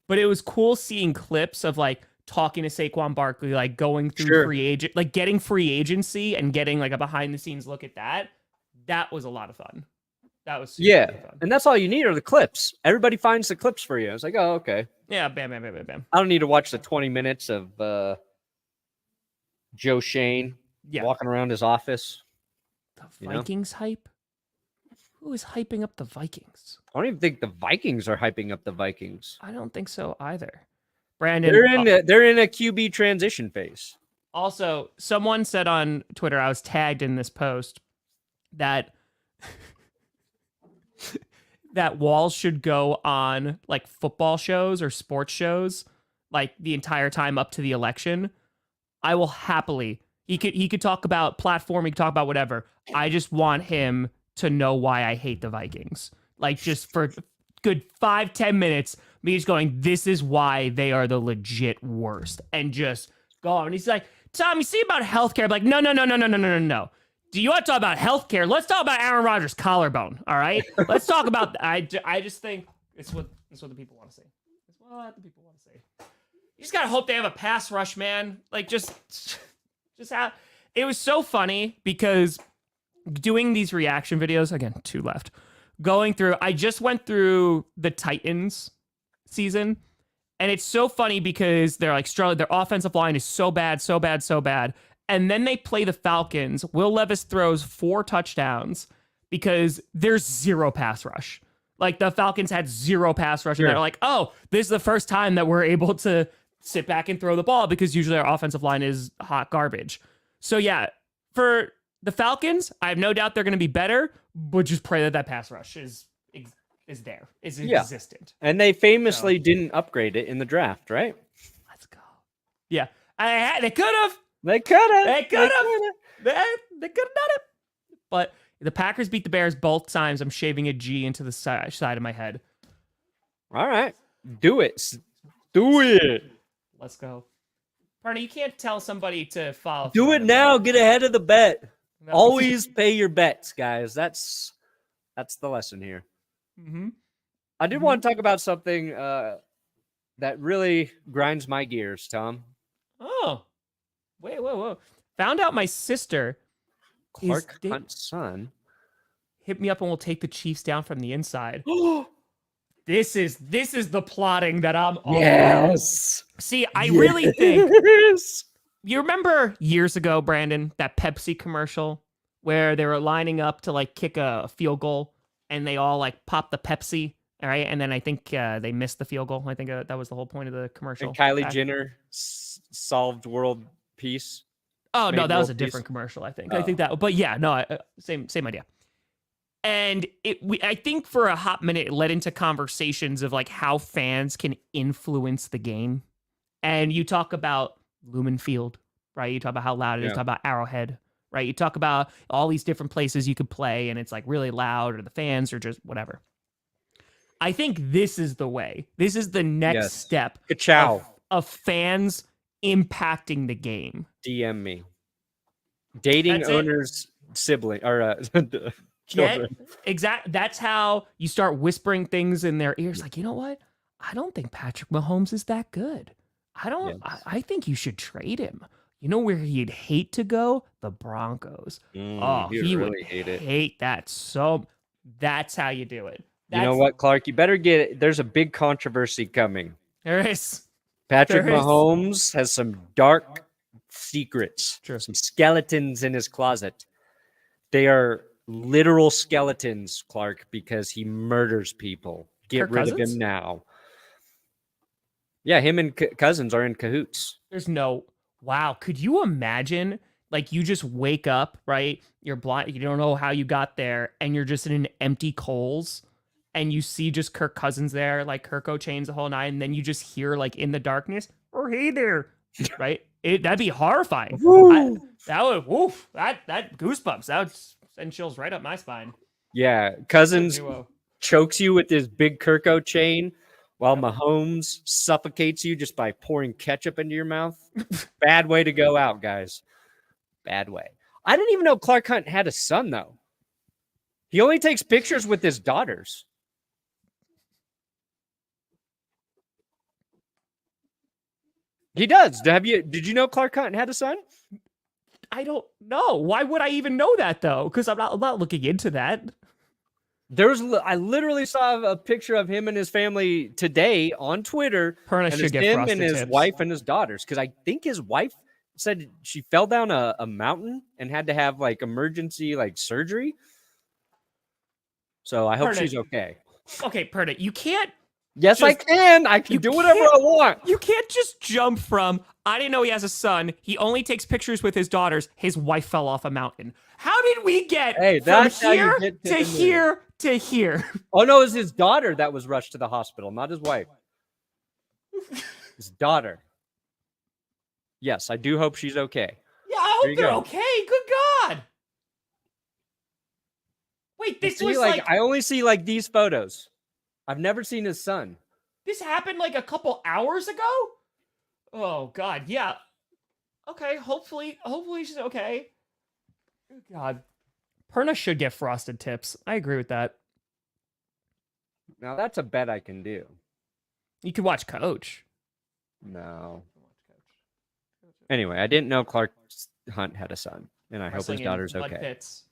But it was cool seeing clips of like talking to Saquon Barkley, like going through free agent, like getting free agency and getting like a behind the scenes look at that. That was a lot of fun. That was super fun. And that's all you need are the clips. Everybody finds the clips for you. It's like, oh, okay. Yeah, bam. I don't need to watch the 20 minutes of Joe Shane walking around his office. The Vikings hype? Who is hyping up the Vikings? I don't even think the Vikings are hyping up the Vikings. I don't think so either. Brandon, they're in a QB transition phase. Also, someone said on Twitter, I was tagged in this post, that that Walls should go on like football shows or sports shows like the entire time up to the election. I will happily. He could talk about platform, he could talk about whatever. I just want him to know why I hate the Vikings. Like just for good 5-10 minutes, me just going, this is why they are the legit worst. And just go on. And he's like, Tom, you see about healthcare? I'm like, no. Do you want to talk about healthcare? Let's talk about Aaron Rodgers' collarbone. All right. Let's talk about. I just think it's what the people want to say. It's what the people want to say. You just gotta hope they have a pass rush, man. Like just have. It was so funny because doing these reaction videos again, 2 left. Going through, I just went through the Titans season, and it's so funny because they're like struggling. Their offensive line is so bad, so bad, so bad. And then they play the Falcons. Will Levis throws 4 touchdowns because there's 0 pass rush. Like the Falcons had 0 pass rush, and they're like, oh, this is the first time that we're able to sit back and throw the ball because usually our offensive line is hot garbage. So yeah, for the Falcons, I have no doubt they're going to be better, but just pray that that pass rush is there, is existent. And they famously didn't upgrade it in the draft, right? Let's go. Yeah, they could have. They could have. They could have. They could have done it. But the Packers beat the Bears both times. I'm shaving a G into the side of my head. All right. Do it. Do it. Let's go. Perna, you can't tell somebody to follow. Do it now. Get ahead of the bet. No. Always pay your bets, guys. That's the lesson here. Mm-hmm. I did want to talk about something that really grinds my gears, Tom. Oh. Wait, whoa. Found out my sister Clark Hunt's son hit me up and will take the Chiefs down from the inside. This is the plotting that I'm all about. See, I really think you remember years ago, Brandon, that Pepsi commercial where they were lining up to like kick a field goal and they all like popped the Pepsi, all right? And then I think they missed the field goal. I think that was the whole point of the commercial. And Kylie Jenner solved world peace. Oh, no, that was a different commercial, I think. I think that, but yeah, no, same idea. And I think for a hot minute, it led into conversations of like how fans can influence the game. And you talk about Lumen Field, right? You talk about how loud it is. You talk about Arrowhead, right? You talk about all these different places you could play and it's like really loud or the fans or just whatever. I think this is the way. This is the next step of fans impacting the game. DM me. Dating owners' sibling or children. Exactly. That's how you start whispering things in their ears. Like, you know what? I don't think Patrick Mahomes is that good. I think you should trade him. You know where he'd hate to go? The Broncos. He would really hate that. So that's how you do it. You know what, Clark? You better get it. There's a big controversy coming. There is. Patrick Mahomes has some dark secrets, True. Some skeletons in his closet. They are literal skeletons, Clark, because he murders people. Get rid of him now. Yeah, him and Cousins are in cahoots. Wow. Could you imagine? Like you just wake up, right? You're blind. You don't know how you got there, and you're just in an empty Kohl's. And you see just Kirk Cousins there, like Kirko chains the whole nine, and then you just hear like in the darkness, "Oh, hey there," right? That'd be horrifying. That goosebumps. That would send chills right up my spine. Yeah, Cousins chokes you with his big Kirko chain, while Mahomes suffocates you just by pouring ketchup into your mouth. Bad way to go out, guys. Bad way. I didn't even know Clark Hunt had a son, though. He only takes pictures with his daughters. He does. Did you know Clark Hunt had a son? I don't know. Why would I even know that though? Because I'm not looking into that. I literally saw a picture of him and his family today on Twitter. Perna should get him frosted and his tips. wife and his daughters. Because I think his wife said she fell down a mountain and had to have like emergency like surgery. So I hope she's okay. Okay, Perna, you can't. Yes, I can. I can do whatever I want. You can't just jump from, I didn't know he has a son. He only takes pictures with his daughters. His wife fell off a mountain. How did we get from here to here to here? Oh, no, it was his daughter that was rushed to the hospital, not his wife. His daughter. Yes, I do hope she's okay. Yeah, I hope they're okay. Good God. Wait, this was like... I only see like these photos. I've never seen his son. This happened like a couple hours ago? Oh, God, yeah. Okay, hopefully she's okay. Good God. Perna should get frosted tips. I agree with that. Now, that's a bet I can do. You could watch Coach. No. Anyway, I didn't know Clark Hunt had a son, and I hope his daughter's okay. Pits.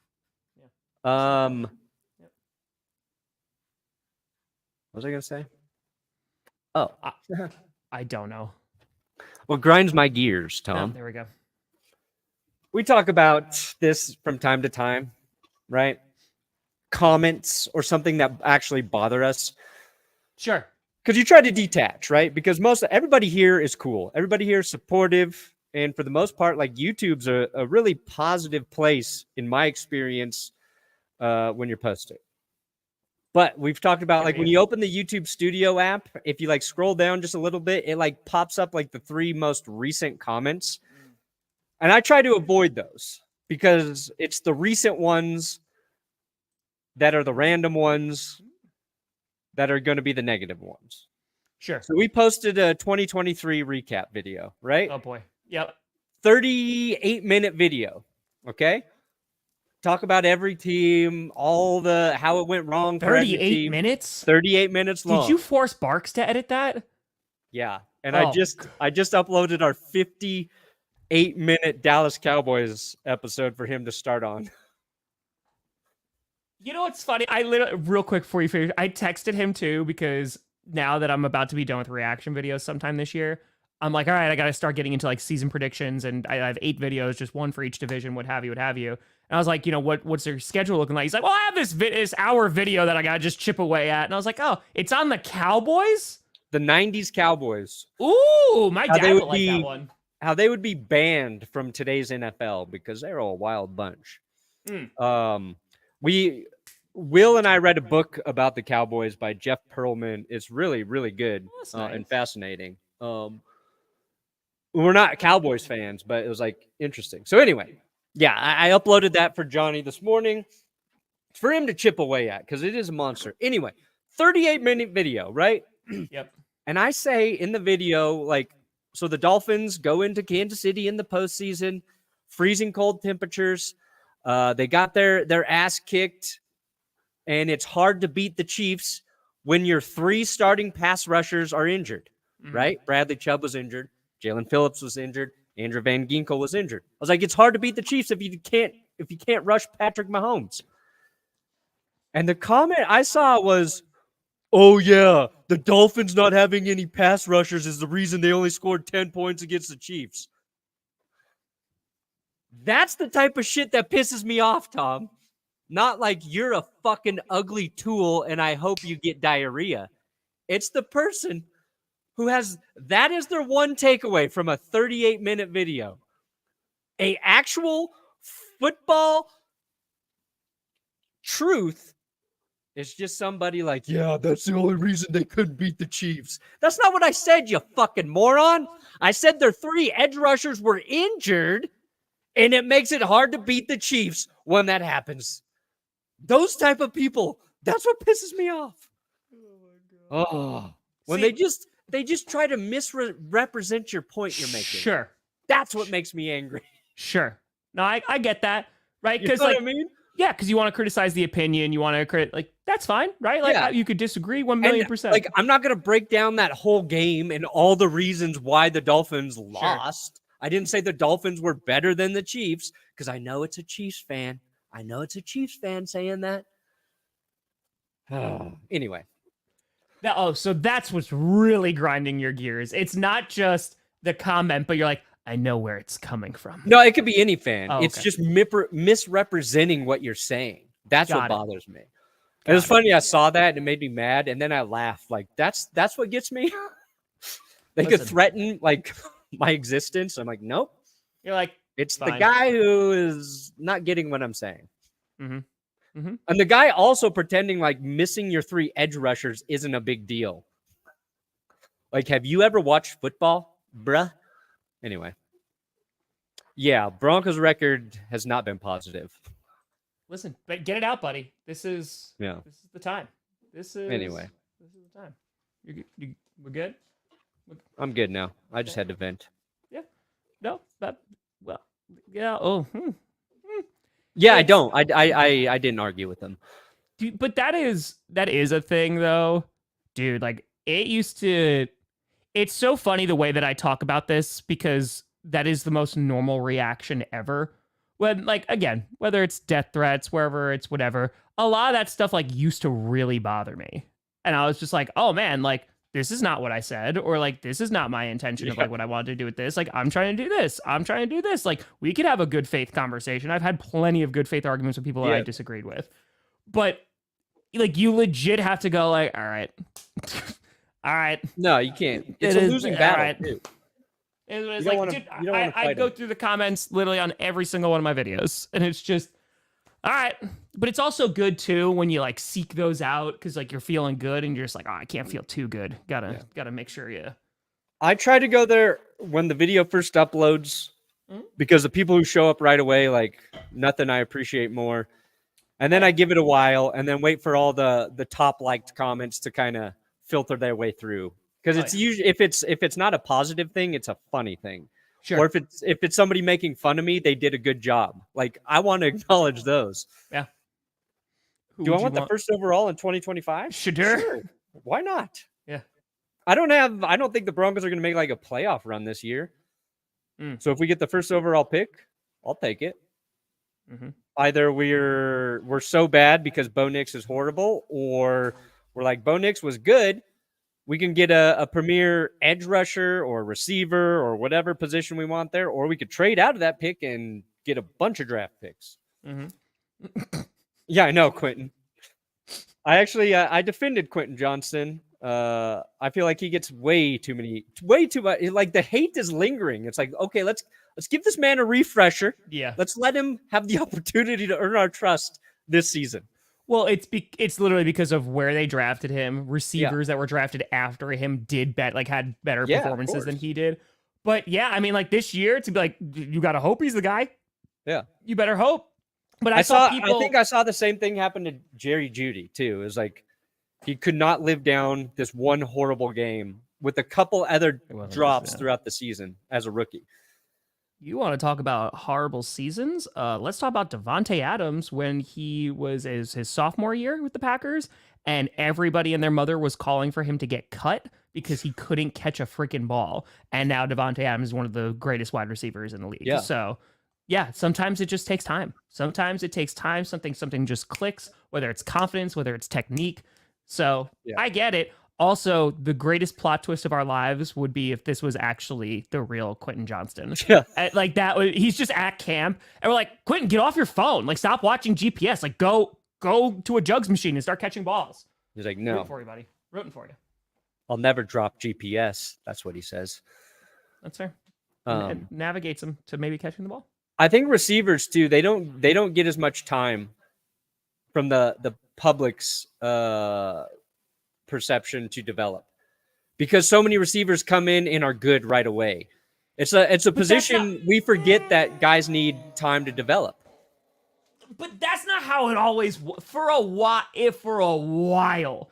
What was I gonna say? Oh, I don't know. what grinds my gears, Tom? There we go. We talk about this from time to time, right? Comments or something that actually bother us. Sure. Because you try to detach, right? Because everybody here is cool. Everybody here is supportive. And for the most part, like YouTube's a really positive place in my experience when you're posting. But we've talked about like when you open the YouTube Studio app, if you like scroll down just a little bit, it like pops up like the 3 most recent comments. And I try to avoid those because it's the recent ones that are the random ones that are going to be the negative ones. Sure. So we posted a 2023 recap video, right? Oh boy. Yep. 38-minute video. Okay. Talk about every team, how it went wrong. 38 minutes? 38 minutes long. Did you force Barks to edit that? Yeah. And I just uploaded our 58-minute Dallas Cowboys episode for him to start on. You know what's funny? I literally, real quick before you finish, I texted him too because now that I'm about to be done with reaction videos sometime this year, I'm like, all right, I got to start getting into like season predictions, and I have 8 videos, just one for each division, what have you. And I was like, what's your schedule looking like? He's like, well, I have this hour video that I got to just chip away at. And I was like, oh, it's on the Cowboys? The 90s Cowboys. Ooh, my dad would like that one. How they would be banned from today's NFL because they're a wild bunch. Will and I read a book about the Cowboys by Jeff Pearlman. It's really, really good and fascinating. We're not Cowboys fans, but it was like interesting. So anyway, yeah, I uploaded that for Johnny this morning for him to chip away at because it is a monster. Anyway, 38-minute video, right? Yep. And I say in the video, like, so the Dolphins go into Kansas City in the postseason, freezing cold temperatures. They got their ass kicked, and it's hard to beat the Chiefs when your 3 starting pass rushers are injured, right? Bradley Chubb was injured. Jalen Phillips was injured. Andrew Van Ginkel was injured. I was like, it's hard to beat the Chiefs if you can't rush Patrick Mahomes. And the comment I saw was, oh yeah, the Dolphins not having any pass rushers is the reason they only scored 10 points against the Chiefs. That's the type of shit that pisses me off, Tom. Not like you're a fucking ugly tool and I hope you get diarrhea. It's the person who that is their one takeaway from a 38-minute video. A actual football truth is just somebody like, yeah, that's the only reason they couldn't beat the Chiefs. That's not what I said, you fucking moron. I said their 3 edge rushers were injured, and it makes it hard to beat the Chiefs when that happens. Those type of people, that's what pisses me off. Oh, when they just try to misrepresent your point you're making. Sure. That's what makes me angry. Sure. No, I get that, right? You know what I mean? Yeah, because you want to criticize the opinion, you want to that's fine, right? Like you could disagree 1,000,000%. Like I'm not gonna break down that whole game and all the reasons why the Dolphins lost. I didn't say the Dolphins were better than the Chiefs because I know it's a Chiefs fan. I know it's a Chiefs fan saying that. Anyway. So that's what's really grinding your gears. It's not just the comment, but you're like, I know where it's coming from. No, it could be any fan. Oh, It's just misrepresenting what you're saying. That's what bothers me. It was funny. I saw that and it made me mad, and then I laughed. Like that's what gets me. They could threaten like my existence. I'm like, nope. You're like, it's fine. The guy who is not getting what I'm saying. Mm-hmm. Mm-hmm. And the guy also pretending like missing your 3 edge rushers isn't a big deal. Like, have you ever watched football, bruh? Anyway. Yeah, Broncos record has not been positive. Listen, but get it out, buddy. This is the time. This is the time. We're good? I'm good now. I just had to vent. Yeah. No, yeah. Oh. Yeah, I don't. I didn't argue with them. Dude, but that is a thing though, dude. Like it used to It's so funny the way that I talk about this because that is the most normal reaction ever. When, like, again, whether it's death threats, wherever it's whatever, a lot of that stuff, like, used to really bother me. And I was just like, oh, man, like, this is not what I said, or, like, this is not my intention of, like, what I wanted to do with this. Like, I'm trying to do this. I'm trying to do this. Like, we could have a good faith conversation. I've had plenty of good faith arguments with people that I disagreed with. But, like, you legit have to go, like, all right. All right. No, you can't. It's a losing battle, too. It's like, dude, I go through the comments literally on every single one of my videos, and it's just, all right. But it's also good too when you like seek those out because like you're feeling good and you're just like, oh, I can't feel too good. Gotta make sure you. I try to go there when the video first uploads because the people who show up right away, like nothing I appreciate more. And then I give it a while and then wait for all the top liked comments to kind of filter their way through. Because it's usually if it's not a positive thing, it's a funny thing. Sure. Or if it's somebody making fun of me, they did a good job. Like I want to acknowledge those. Yeah. Do I want the first overall in 2025? Sure. Why not? Yeah. I don't think the Broncos are going to make like a playoff run this year. So if we get the first overall pick, I'll take it. Mm-hmm. Either we're so bad because Bo Nix is horrible, or we're like Bo Nix was good. We can get a premier edge rusher or receiver or whatever position we want there, or we could trade out of that pick and get a bunch of draft picks. Mm-hmm. Yeah, I know, Quentin. I actually I defended Quentin Johnston. I feel like he gets way too much. Like the hate is lingering. It's like, okay, let's give this man a refresher. Yeah, let's let him have the opportunity to earn our trust this season. Well, it's literally because of where they drafted him. Receivers that were drafted after him had better performances than he did. But yeah, I mean, like this year to be like, you gotta hope he's the guy. Yeah, you better hope. But I think I saw the same thing happen to Jerry Jeudy too. It was like he could not live down this one horrible game with a couple other drops throughout the season as a rookie. You want to talk about horrible seasons? Let's talk about Devontae Adams when he was his sophomore year with the Packers, and everybody and their mother was calling for him to get cut because he couldn't catch a freaking ball. And now Devontae Adams is one of the greatest wide receivers in the league. Yeah. So, yeah, sometimes it just takes time. Sometimes it takes time. Something just clicks, whether it's confidence, whether it's technique. So I get it. Also, the greatest plot twist of our lives would be if this was actually the real Quentin Johnston. Yeah. Like that, he's just at camp, and we're like, Quentin, get off your phone. Like, stop watching GPS. Like, go to a jugs machine and start catching balls. He's like, no. Rooting for you, buddy. Rooting for you. I'll never drop GPS. That's what he says. That's fair. It navigates him to maybe catching the ball. I think receivers too. They don't get as much time from the public's perception to develop because so many receivers come in and are good right away. It's a position we forget that guys need time to develop. But that's not how it always for a while.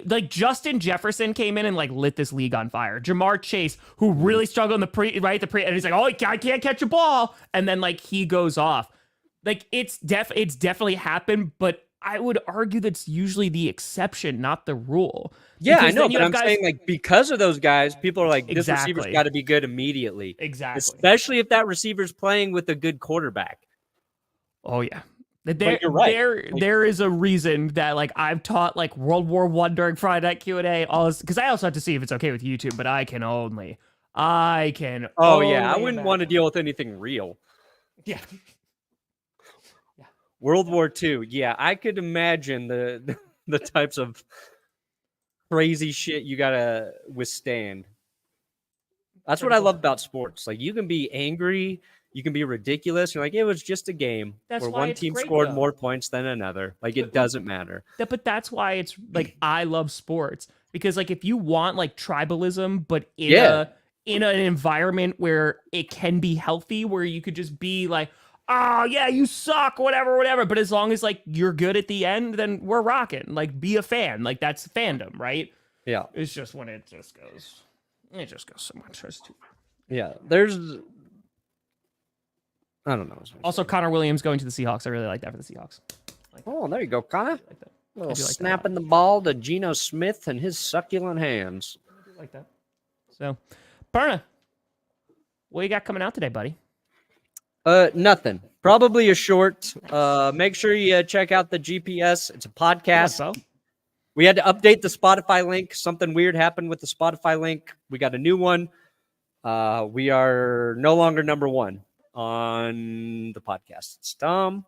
Like Justin Jefferson came in and like lit this league on fire. Jamar Chase, who really struggled in the pre, and he's like, oh, I can't catch a ball, and then like he goes off. Like it's definitely happened, but I would argue that's usually the exception, not the rule. Yeah, I know, but I'm saying like because of those guys, people are like, this receiver's got to be good immediately. Exactly. Especially if that receiver's playing with a good quarterback. Oh yeah. You're right. There is a reason that like I've taught like World War I during Friday Night Q&A, all this, because I also have to see if it's okay with YouTube, but I can only. I wouldn't want to deal with anything real. Yeah. World War II. Yeah, I could imagine the types of crazy shit you gotta withstand. That's what I love about sports. Like you can be angry, you can be ridiculous. You're like, it was just a game where one team scored more points than another. Like it doesn't matter. But that's why it's like I love sports because like if you want like tribalism, but in an environment where it can be healthy, where you could just be like, oh yeah, you suck, whatever. But as long as like you're good at the end, then we're rocking. Like be a fan. Like that's fandom, right? Yeah. It's just when it just goes so much. Yeah. There's I don't know. Also, Connor Williams going to the Seahawks. I really like that for the Seahawks. Oh, there you go, Connor. Like that. Little snapping the ball to Geno Smith and his succulent hands. I do like that. So, Perna, what you got coming out today, buddy? Nothing. Probably a short. Make sure you check out the GPS. It's a podcast. Come on, Bo. We had to update the Spotify link. Something weird happened with the Spotify link. We got a new one. We are no longer number one on the podcast. It's dumb.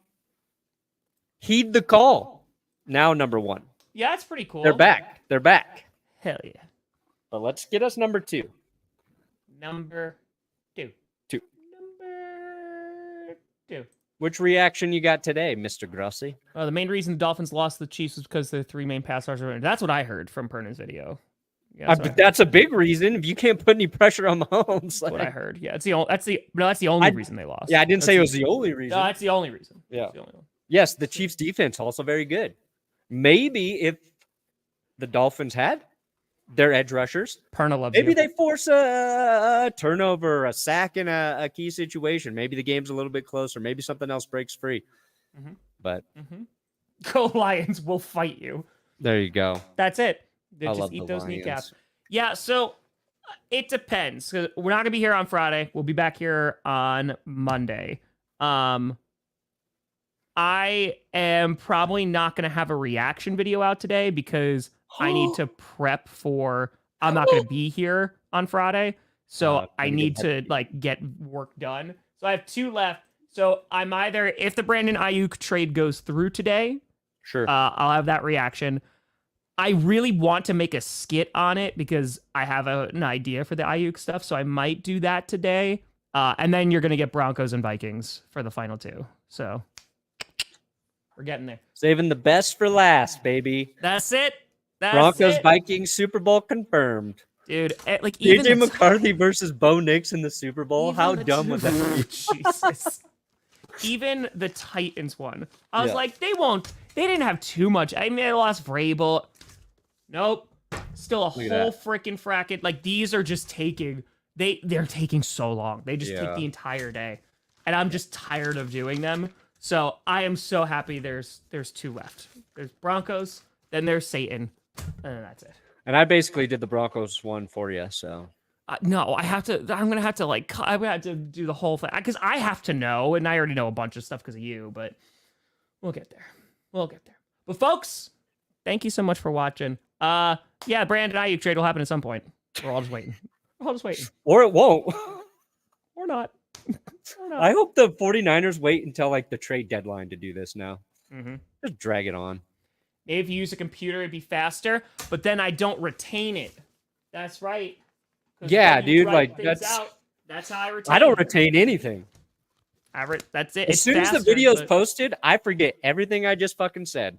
Heed the call. Now number one. Yeah, that's pretty cool. They're back. They're back. Hell yeah. But let's get us number two. Number two. Two. Number two. Which reaction you got today, Mr. Grossi? The main reason the Dolphins lost the Chiefs was because their three main pass rushers were. That's what I heard from Perna's video. Yeah, That's a big reason. If you can't put any pressure on Mahomes, that's what I heard. Yeah, that's the only reason they lost. Yeah, I didn't That's say it was the only reason. No, that's the only reason. Yeah. That's the only one. Yes, the Chiefs' defense also very good. Maybe if the Dolphins had their edge rushers, Perna loves maybe you. they force a turnover, a sack in a key situation. Maybe the game's a little bit closer. Maybe something else breaks free. Mhm. But Go Lions will fight you. there you go. That's it. They I just love eat the those Lions. kneecaps. Yeah, so it depends. 'Cause we're not gonna be here on Friday. We'll be back here on Monday. I am probably not gonna have a reaction video out today because I need to prep for. I'm not gonna be here on Friday, so I need to get work done. So I have two left. So I'm either, if the Brandon Aiyuk trade goes through today, Sure. I'll have that reaction. I really want to make a skit on it because I have an idea for the Aiyuk stuff, so I might do that today. And then you're gonna get Broncos and Vikings for the final two. So we're getting there. Saving the best for last, baby. That's it. That's Broncos, it. Vikings, Super Bowl confirmed. Dude. Like JJ even the McCarthy versus Bo Nix in the Super Bowl. even How the dumb would that be? Jesus. Even the Titans one. I was Yeah. like, they didn't have too much. I mean, they lost Vrabel. Nope. Still a whole at that. freaking fracket. Like, these are just taking, they're taking so long. They just Yeah. take the entire day. And I'm just tired of doing them. So I am so happy there's two left. There's Broncos, then there's Satan, and then that's it. And I basically did the Broncos one for you, so. No, I'm gonna have to do the whole thing because I have to know, and I already know a bunch of stuff because of you, but we'll get there. But folks, thank you so much for watching. Yeah, Brandon Aiyuk trade will happen at some point. We're all just waiting. Or it won't. Or not. I hope the 49ers wait until the trade deadline to do this now. Mm-hmm. Just drag it on. If you use a computer, it'd be faster, but then I don't retain it. That's right. 'Cause Yeah, when you dude, write things that's how I retain I don't it. retain anything. That's it. As It's soon as the faster, video's but posted, I forget everything I just fucking said.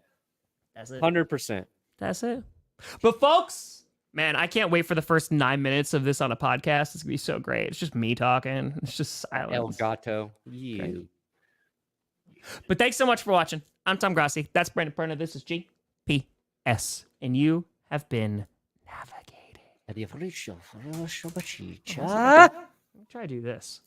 that's it. 100%. That's it. But folks, man, I can't wait for the first 9 minutes of this on a podcast. It's gonna be so great. It's just me talking. It's just silence. El Gato. You. But thanks so much for watching. I'm Tom Grossi. That's Brandon Perna. This is GPS. And you have been navigated. Let me try to do this.